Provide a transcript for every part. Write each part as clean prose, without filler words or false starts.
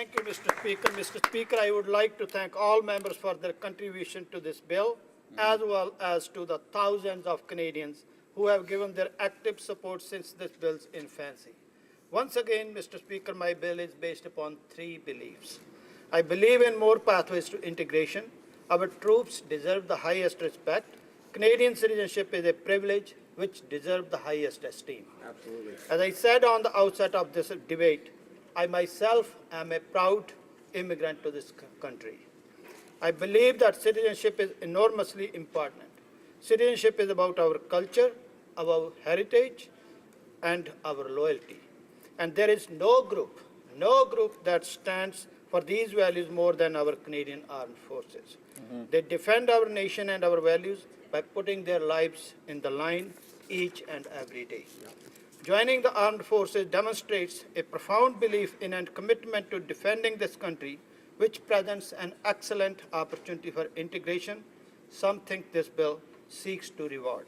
Thank you, Mr. Speaker. Mr. Speaker, I would like to thank all members for their contribution to this bill, as well as to the thousands of Canadians who have given their active support since this bill's infancy. Once again, Mr. Speaker, my bill is based upon three beliefs. I believe in more pathways to integration. Our troops deserve the highest respect. Canadian citizenship is a privilege which deserves the highest esteem. Absolutely. As I said on the outset of this debate, I myself am a proud immigrant to this country. I believe that citizenship is enormously important. Citizenship is about our culture, our heritage, and our loyalty. And there is no group that stands for these values more than our Canadian Armed Forces. They defend our nation and our values by putting their lives in the line each and every day. Joining the armed forces demonstrates a profound belief in and commitment to defending this country, which presents an excellent opportunity for integration, something this bill seeks to reward.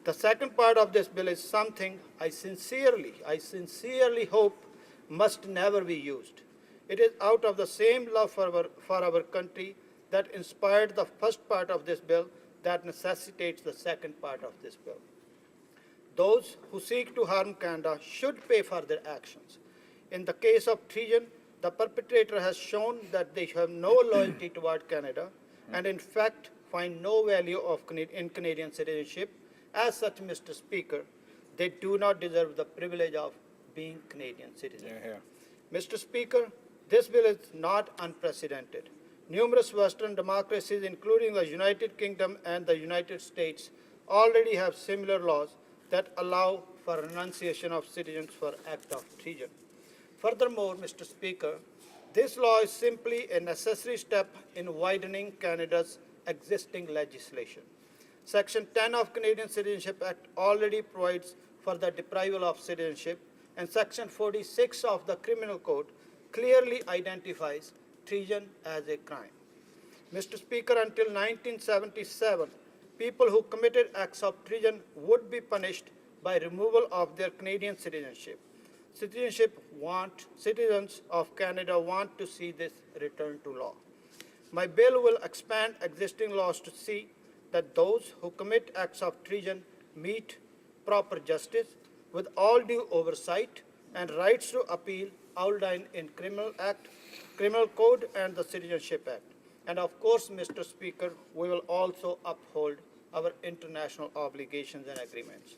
The second part of this bill is something I sincerely hope must never be used. It is out of the same love for our country that inspired the first part of this bill that necessitates the second part of this bill. Those who seek to harm Canada should pay for their actions. In the case of treason, the perpetrator has shown that they have no loyalty toward Canada and in fact find no value in Canadian citizenship. As such, Mr. Speaker, they do not deserve the privilege of being Canadian citizens. Mr. Speaker, this bill is not unprecedented. Numerous Western democracies, including the United Kingdom and the United States, already have similar laws that allow for renunciation of citizens for act of treason. Furthermore, Mr. Speaker, this law is simply a necessary step in widening Canada's existing legislation. Section 10 of Canadian Citizenship Act already provides for the deprival of citizenship, and Section 46 of the Criminal Code clearly identifies treason as a crime. Mr. Speaker, until 1977, people who committed acts of treason would be punished by removal of their Canadian citizenship. Citizens of Canada want to see this return to law. My bill will expand existing laws to see that those who commit acts of treason meet proper justice with all due oversight and rights to appeal outlined in Criminal Code and the Citizenship Act. And of course, Mr. Speaker, we will also uphold our international obligations and agreements.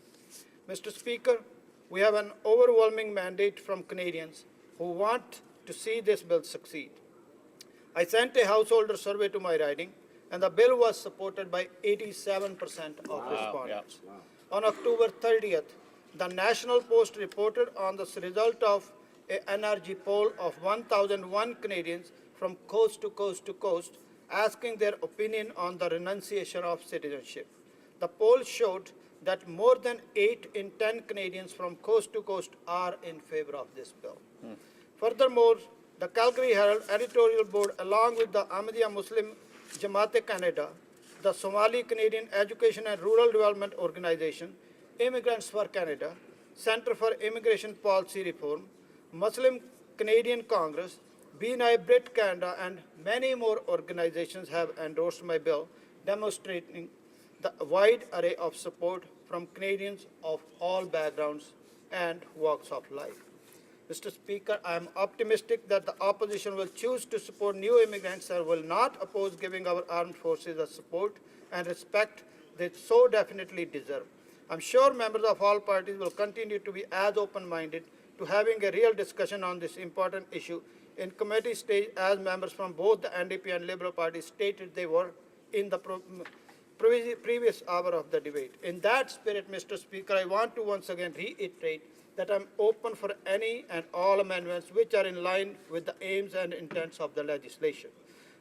Mr. Speaker, we have an overwhelming mandate from Canadians who want to see this bill succeed. I sent a householder survey to my riding, and the bill was supported by 87% of respondents. On October 30th, the National Post reported on the result of a NRG poll of 1,001 Canadians from coast to coast to coast, asking their opinion on the renunciation of citizenship. The poll showed that more than 8 in 10 Canadians from coast to coast are in favor of this bill. Furthermore, the Calgary Herald editorial board, along with the Ahmadiyya Muslim Jamaat Canada, the Somali Canadian Education and Rural Development Organization, Immigrants for Canada, Centre for Immigration Policy Reform, Muslim Canadian Congress, BNI Brit Canada, and many more organizations have endorsed my bill, demonstrating the wide array of support from Canadians of all backgrounds and walks of life. Mr. Speaker, I am optimistic that the opposition will choose to support new immigrants and will not oppose giving our armed forces the support and respect they so definitely deserve. I'm sure members of all parties will continue to be as open-minded to having a real discussion on this important issue in committee stage, as members from both the NDP and Liberal parties stated they were in the previous hour of the debate. In that spirit, Mr. Speaker, I want to once again reiterate that I'm open for any and all amendments which are in line with the aims and intents of the legislation.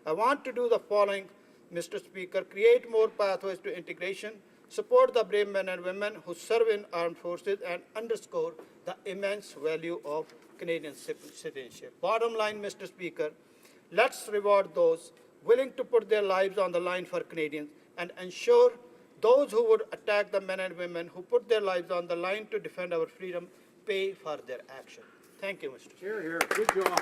I want to do the following, Mr. Speaker: create more pathways to integration, support the brave men and women who serve in armed forces, and underscore the immense value of Canadian citizenship. Bottom line, Mr. Speaker, let's reward those willing to put their lives on the line for Canadians and ensure those who would attack the men and women who put their lives on the line to defend our freedom pay for their action. Thank you, Mr. Speaker. Hear, hear. Good job.